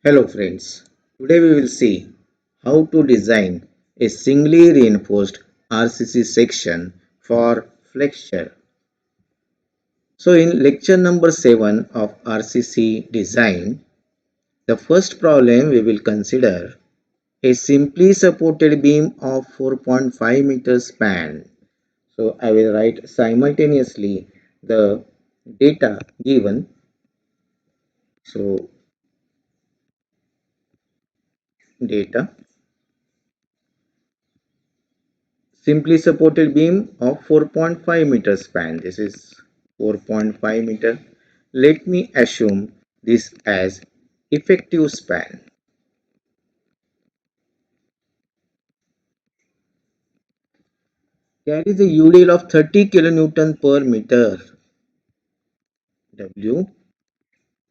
Hello friends, today we will see how to design a singly reinforced RCC section for flexure. So in lecture number 7 of RCC design, the first problem we will consider a simply supported beam of 4.5 meters span. So I will write simultaneously the data given. So data simply supported beam of 4.5 meter span. This is 4.5 meter. Let me assume this as effective span. Carries a UDL of 30 kilonewton per meter. W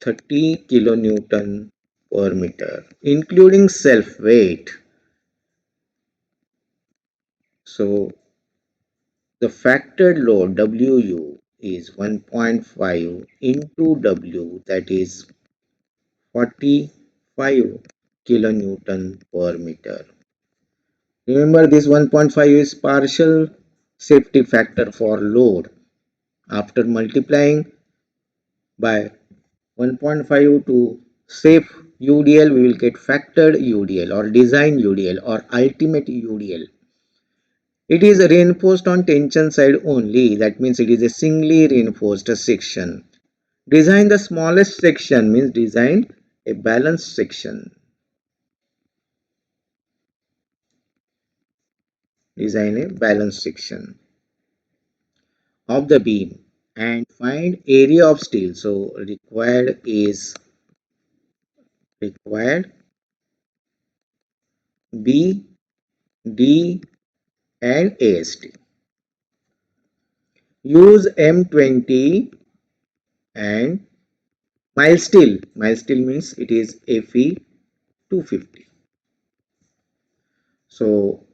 30 kilonewton per meter, including self weight. So the factored load WU is 1.5 into W, that is 45 kilonewton per meter. Remember, this 1.5 is partial safety factor for load. After multiplying by 1.5 to safe UDL, we will get factored UDL or design UDL or ultimate UDL. It is reinforced on tension side only. That means it is a singly reinforced section. Design the smallest section means design a balanced section. Design a balanced section of the beam and find area of steel. So required B, D and AST. Use M20 and mild steel. Mild steel means it is Fe 250. So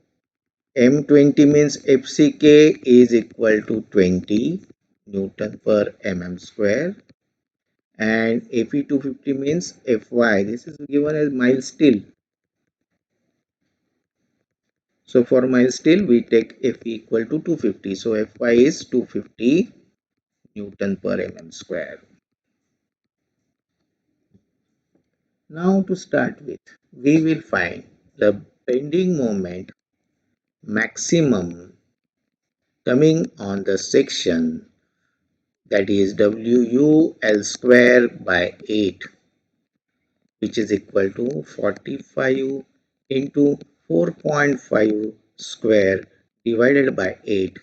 M20 means FCK is equal to 20 Newton per mm square, and Fe 250 means Fy. This is given as mild steel. So for mild steel we take Fe equal to 250. So Fy is 250 Newton per mm square. Now to start with, we will find the bending moment maximum coming on the section, that is WUL square by 8, which is equal to 45 into 4.5 square divided by 8.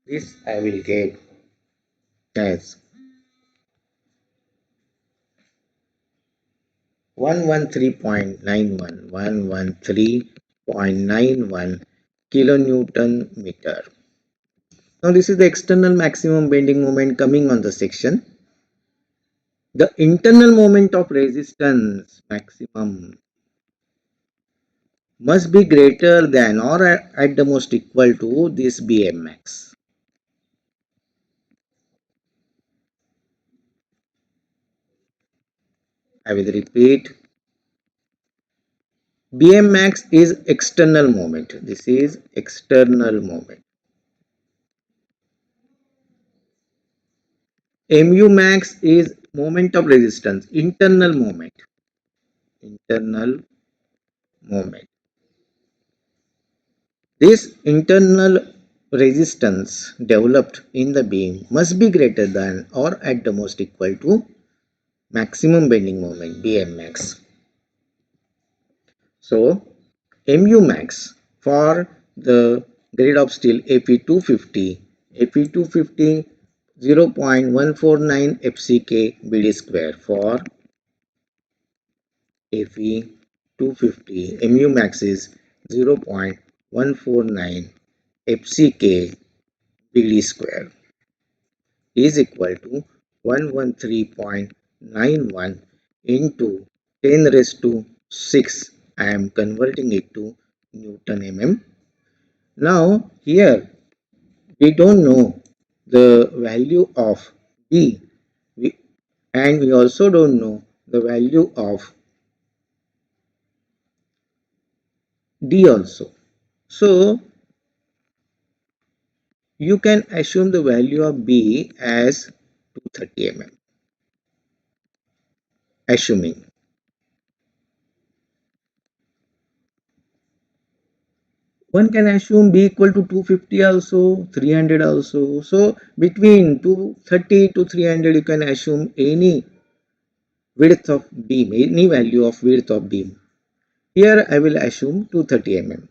This I will get as 113.91 kilonewton meter. Now this is the external maximum bending moment coming on the section. The internal moment of resistance maximum must be greater than or at the most equal to this Bm max. I will repeat. Bm max is external moment. This is external moment. Mu max is moment of resistance, internal moment. Internal moment. This internal resistance developed in the beam must be greater than or at the most equal to maximum bending moment Bm max. So Mu max for the grade of steel Fe250, Fe250 0.149 FCK BD square. For Fe250, Mu max is 0.149 FCK BD square is equal to 113.91 into 10 raised to 6. I am converting it to Newton mm. Now here we don't know the value of B, and we also don't know the value of D also. So you can assume the value of B as 230 mm. Assuming. One can assume B equal to 250 also, 300 also. So between 230 to 300 you can assume any width of beam, any value of width of beam. Here I will assume 230 mm.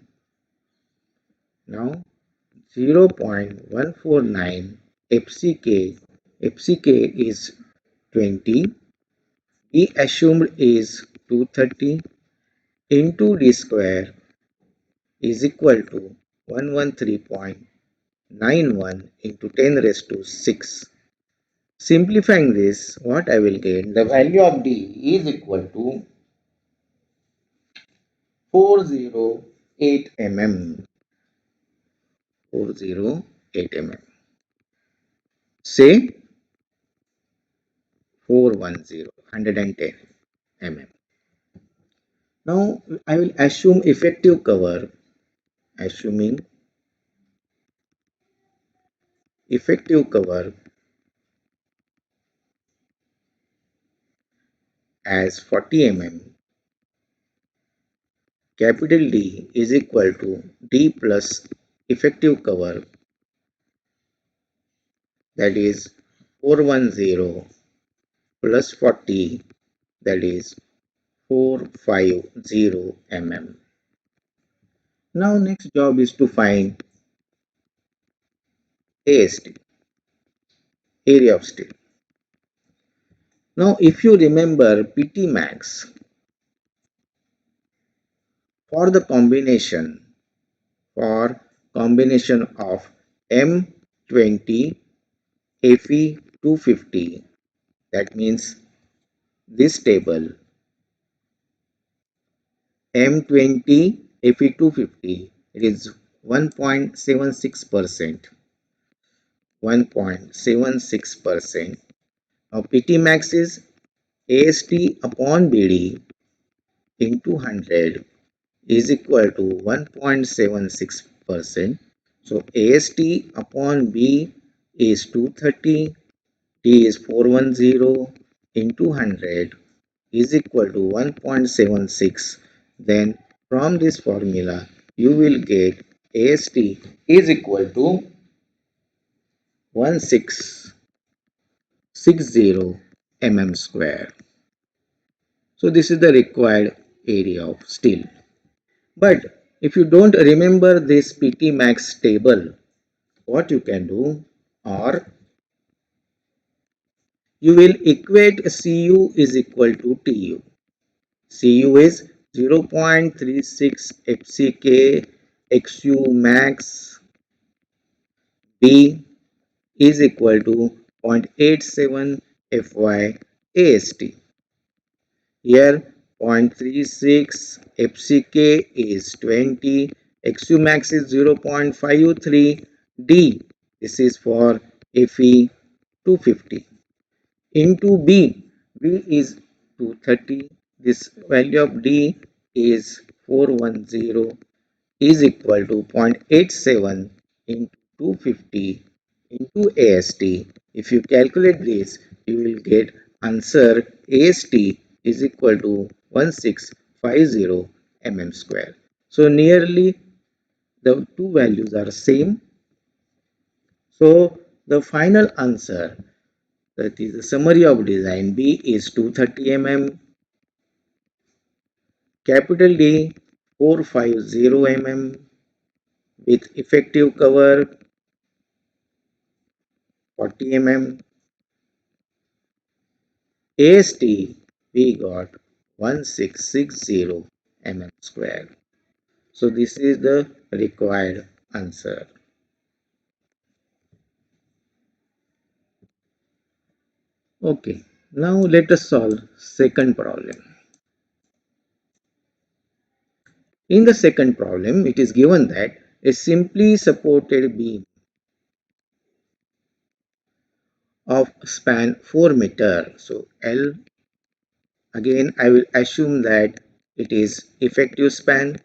Now 0.149 FCK is 20, B assumed is 230 into D square is equal to 113.91 into 10 raised to 6. Simplifying this, what I will get, the value of D is equal to 408 mm. 408 mm. Say 410, 110 mm. Now I will assume effective cover, assuming effective cover as 40 mm. Capital D is equal to D plus effective cover, that is 410 plus 40, that is 450 mm. Now next job is to find AST, area of steel. Now if you remember PT max for the combination of M20 Fe 250, that means this table M20 Fe 250, it is 1.76%. 1.76%. Now PT max is AST upon BD into 100 is equal to 1.76%. So AST upon B is 230, T is 410 into 100 is equal to 1.76. Then from this formula you will get AST is equal to 1660 mm square. So this is the required area of steel. But if you don't remember this PT max table, what you can do, or you will equate Cu is equal to Tu. Cu is 0.36 FCK XU max, B is equal to 0.87 Fy AST. Here 0.36 FCK is 20, XU max is 0.53 D. This is for Fe 250 into B. B is 230. This value of D is 410 is equal to 0.87 into 250 into AST. If you calculate this, you will get answer AST is equal to 1650 mm square. So nearly the two values are same. So the final answer, that is the summary of design, B is 230 mm, capital D 450 mm with effective cover 40 mm. AST we got 1660 mm square. So this is the required answer. Okay, now let us solve second problem. In the second problem, it is given that a simply supported beam of span 4 meter. So L, again I will assume that it is effective span.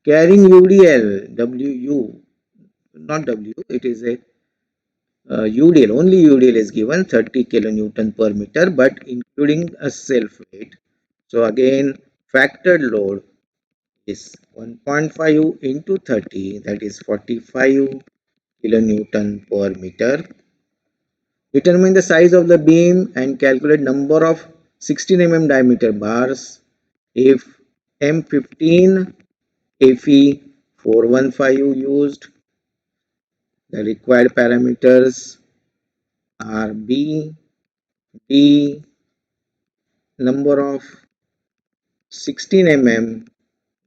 Carrying UDL, WU, not W, it is a UDL, only UDL is given 30 kilonewton per meter, but including a self weight. So again, factored load is 1.5 into 30, that is 45 kilonewton per meter. Determine the size of the beam and calculate number of 16 mm diameter bars. If M15 Fe 415 used, the required parameters are B, D, number of 16 mm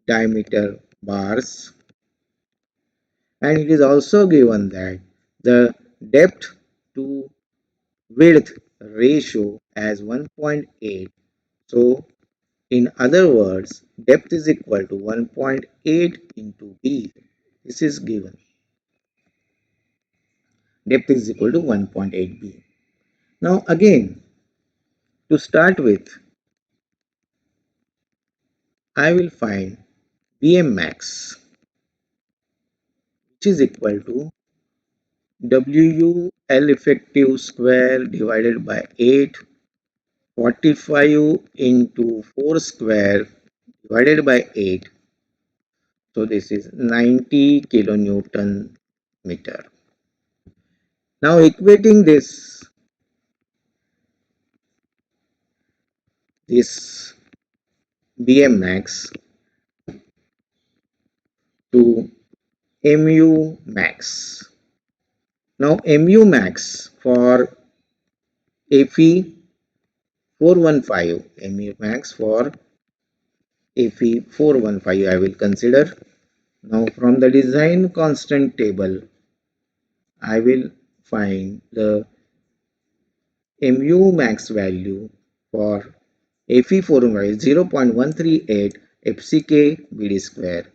diameter bars, and it is also given that the depth to width ratio as 1.8. So in other words, depth is equal to 1.8 into B. This is given. Depth is equal to 1.8 B. Now again, to start with, I will find Bm max, which is equal to WUL effective square divided by 8, 45 into 4 square divided by 8. So this is 90 kilonewton meter. Now equating this Bm max to Mu max. Now Mu max for Fe 415, Mu max for Fe 415 I will consider. Now from the design constant table, I will find the Mu max value for Fe415 is 0.138 FCK BD square.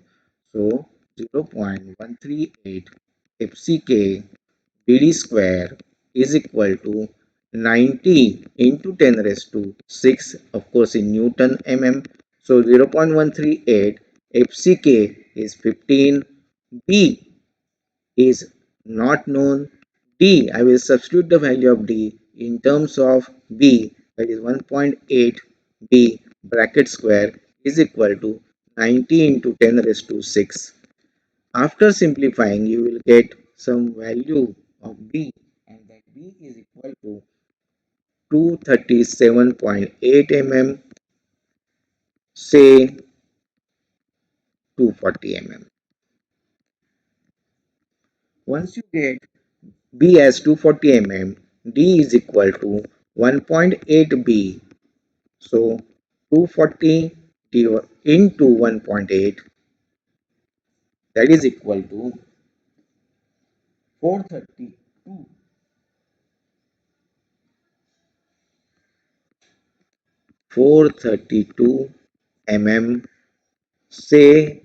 So 0.138 FCK BD square is equal to 90 into 10 raised to 6, of course in Newton mm. So 0.138 FCK is 15. B is not known. D, I will substitute the value of D in terms of B, that is 1.8 B bracket square is equal to 90 into 10 raised to 6. After simplifying, you will get some value of B, and that B is equal to 237.8 mm, say 240 mm. Once you get B as 240 mm, D is equal to 1.8 B. So 240 into 1.8, that is equal to 432. 432 mm, say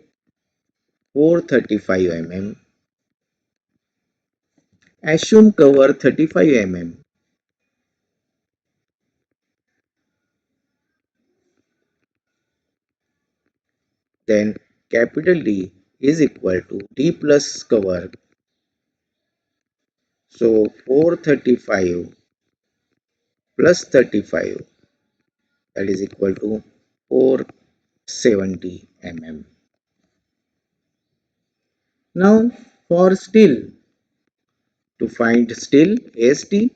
435 mm. Assume cover 35 mm. Then capital D is equal to D plus cover. So 435 plus 35, that is equal to 470 mm. Now for steel, to find steel AST,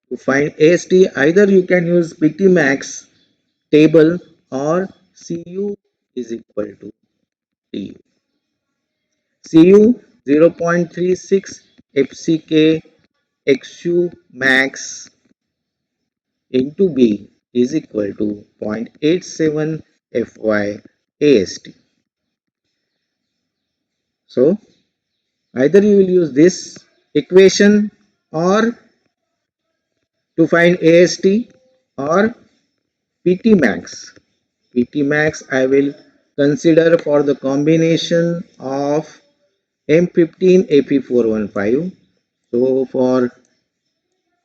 to find AST either you can use PT max table or Cu is equal to Tu. Cu 0.36 FCK XU max into B is equal to 0.87 Fy AST. So either you will use this equation or to find AST or PT max. PT max I will consider for the combination of M15 Fe415. So for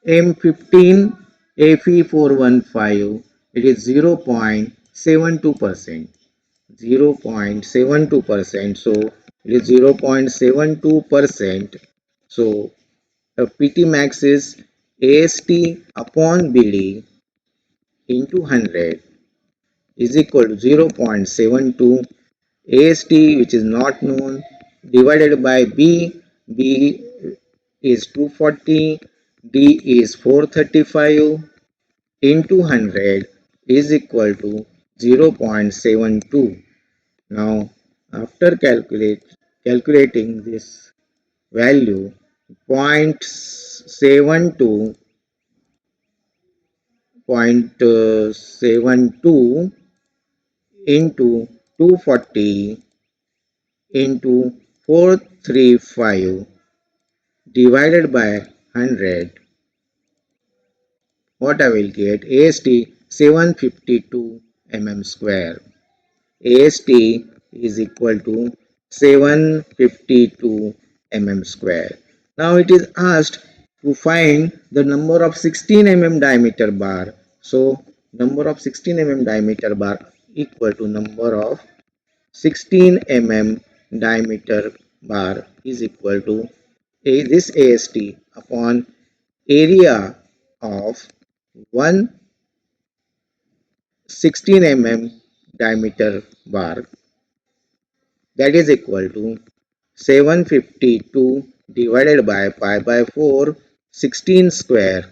M15 Fe415 it is 0.72%. 0.72%. So it is 0.72%. So PT max is AST upon BD into 100 is equal to 0.72 AST, which is not known, divided by B is 240, D is 435 into 100 is equal to 0.72. Now, after calculating this value, 0.72 0.72 into 240 into 435 divided by 100, what I will get? AST 752 mm square. AST is equal to 752 mm square. Now it is asked to find the number of 16 mm diameter bar. So number of 16 mm diameter bar equal to number of 16 mm diameter bar is equal to this AST upon area of one 16 mm diameter bar, that is equal to 752 divided by pi by 4 16 square,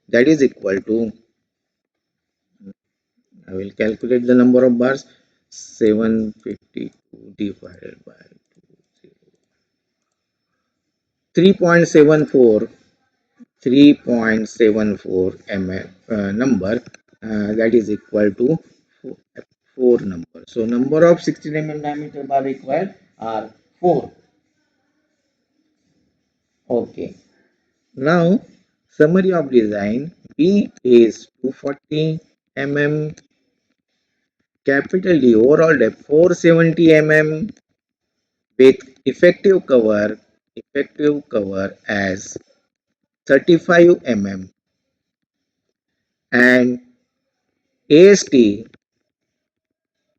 that is equal to, I will calculate the number of bars, 752 divided by 3.74 3.74 mm number, that is equal to 4 number. So number of 16 mm diameter bar required are 4. Okay. Now summary of design: B is 240 mm, capital D overall depth 470 mm with effective cover as 35 mm, and AST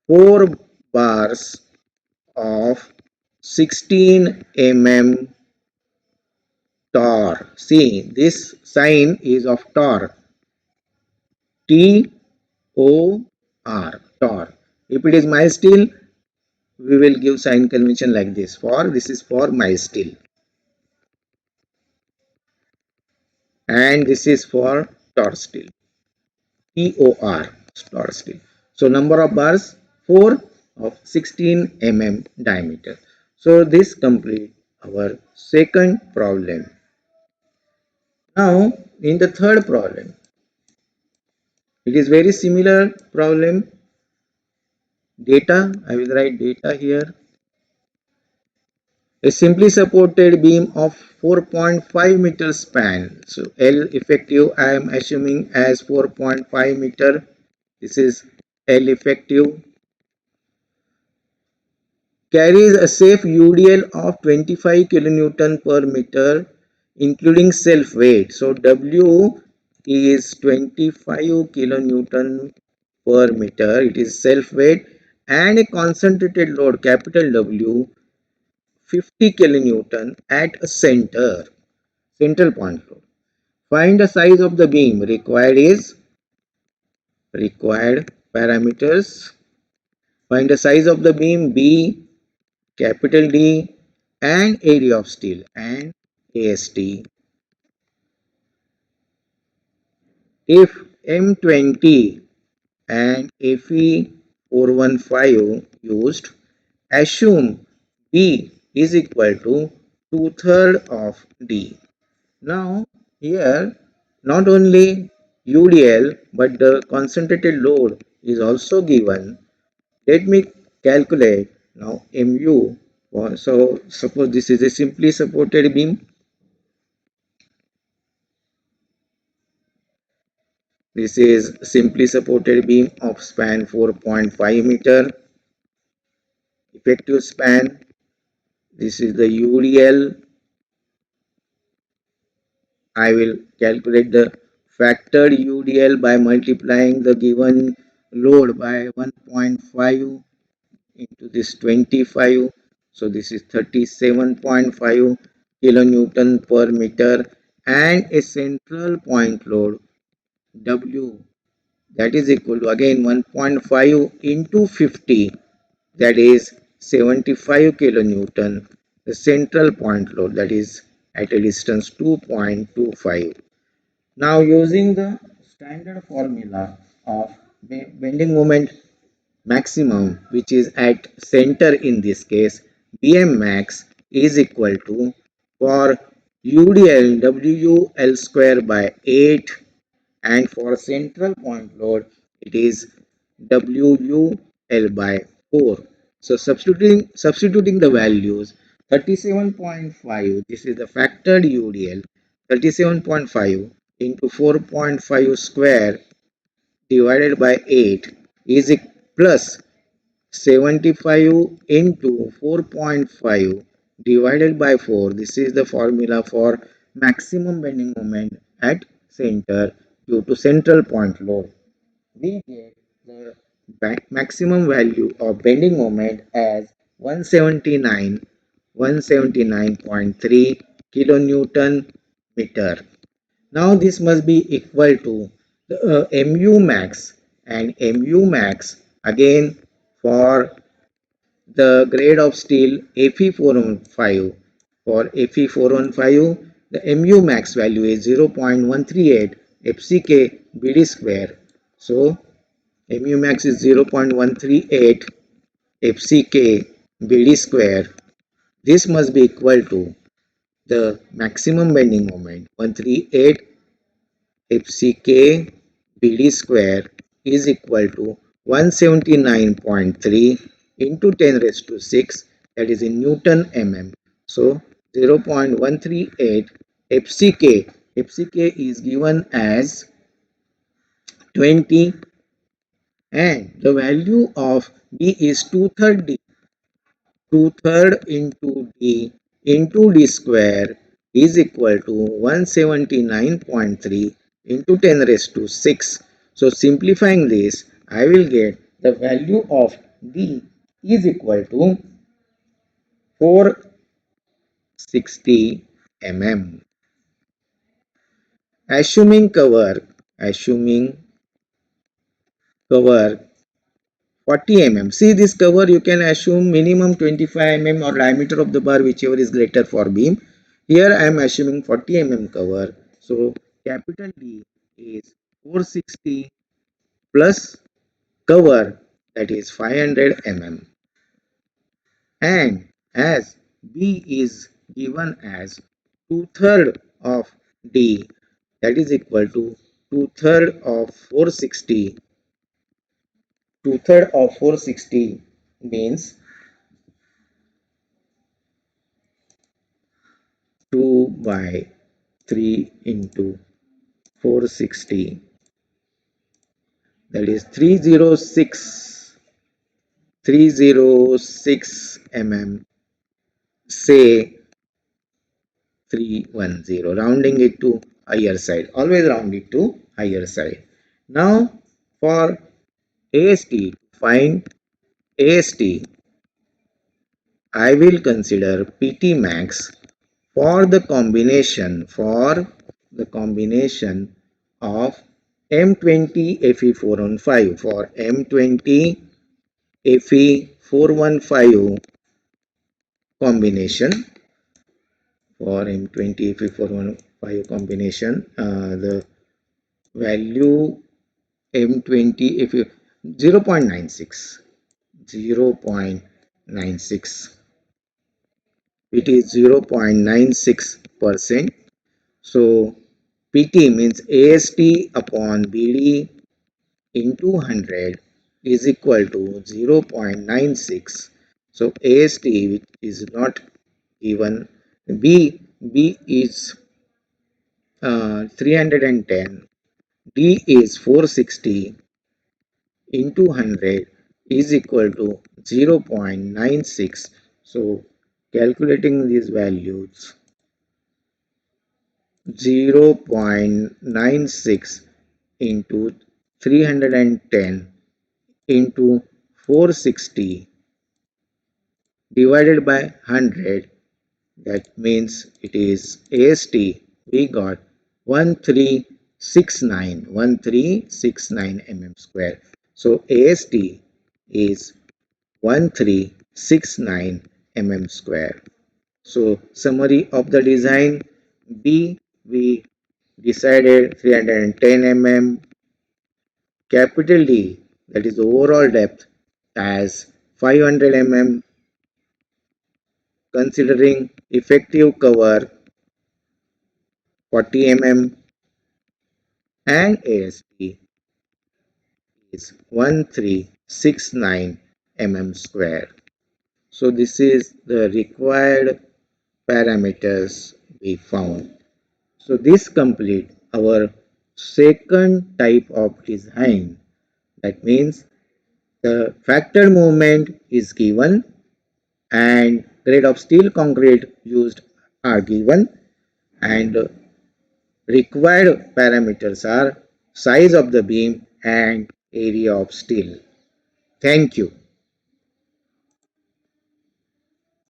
4 bars of 16 mm tor. See, this sign is of tor. T O R, tor. If it is mild steel, we will give sign convention like this. This is for mild steel, and this is for tor steel. T O R, tor steel. So number of bars 4 of 16 mm diameter. So this complete our second problem. Now in the third problem, it is very similar problem. Data, I will write data here. A simply supported beam of 4.5 meter span. So L effective I am assuming as 4.5 meter. This is L effective. Carries a safe UDL of 25 kilonewton per meter including self weight. So W is 25 kilonewton per meter. It is self weight, and a concentrated load capital W 50 kilonewton at a central point load. Find the size of the beam. Required parameters. Find the size of the beam B, capital D, and area of steel and AST. If M20 and Fe 415 used, assume B is equal to 2/3 of D. Now here not only UDL but the concentrated load is also given. Let me calculate now MU. So suppose this is a simply supported beam. This is simply supported beam of span 4.5 meter. Effective span. This is the UDL. I will calculate the factored UDL by multiplying the given load by 1.5. into this 25. So this is 37.5 kilonewton per meter, and a central point load W, that is equal to again 1.5 into 50, that is 75 kilonewton. The central point load, that is at a distance 2.25. Now using the standard formula of bending moment maximum, which is at center in this case, Bm max is equal to, for UDL, WUL square by 8, and for central point load it is WUL by 4. So substituting the values, 37.5, this is the factored UDL, 37.5 into 4.5 square divided by 8 is plus 75 into 4.5 divided by 4. This is the formula for maximum bending moment at center due to central point load. We get the maximum value of bending moment as 179.3 kilonewton meter. Now this must be equal to the mu max, and mu max again for the grade of steel Fe415. For Fe415, the mu max value is 0.138 FCK BD square. So mu max is 0.138 FCK BD square. This must be equal to the maximum bending moment 138 FCK BD square is equal to 179.3 into 10 raised to 6, that is in Newton mm. So 0.138 FCK. FCK is given as 20, and the value of D is 2/3 D. 2/3 into D square is equal to 179.3 into 10 raised to 6. So simplifying this, I will get the value of D is equal to 460 mm. Assuming cover 40 mm. See this cover, you can assume minimum 25 mm or diameter of the bar, whichever is greater for beam. Here I am assuming 40 mm cover. So capital D is 460 plus cover, that is 500 mm. And as B is given as 2/3 of D, that is equal to 2/3 of 460. 2/3 of 460 means 2 by 3 into 460, that is 306 mm, say 310, rounding it to higher side, always round it to higher side. Now for AST, find AST, I will consider PT max for the combination of M20 Fe415. For M20 Fe415 combination, for M20 Fe415 combination, the value M20 Fe 0.96, 0.96, it is 0.96%. So PT means AST upon BD into 100 is equal to 0.96. So AST, which is not given, B is 310, D is 460 into 100 is equal to 0.96. So calculating these values, 0.96 into 310 into 460 divided by 100, that means it is AST, we got 1369 mm square. So AST is 1369 mm square. So summary of the design: B, we decided 310 mm, capital D, that is the overall depth, as 500 mm, considering effective cover 40 mm, and AST is 1369 mm square. So this is the required parameters we found. So this complete our second type of design. That means the factor movement is given and grade of steel concrete used are given, and required parameters are size of the beam and area of steel. Thank you.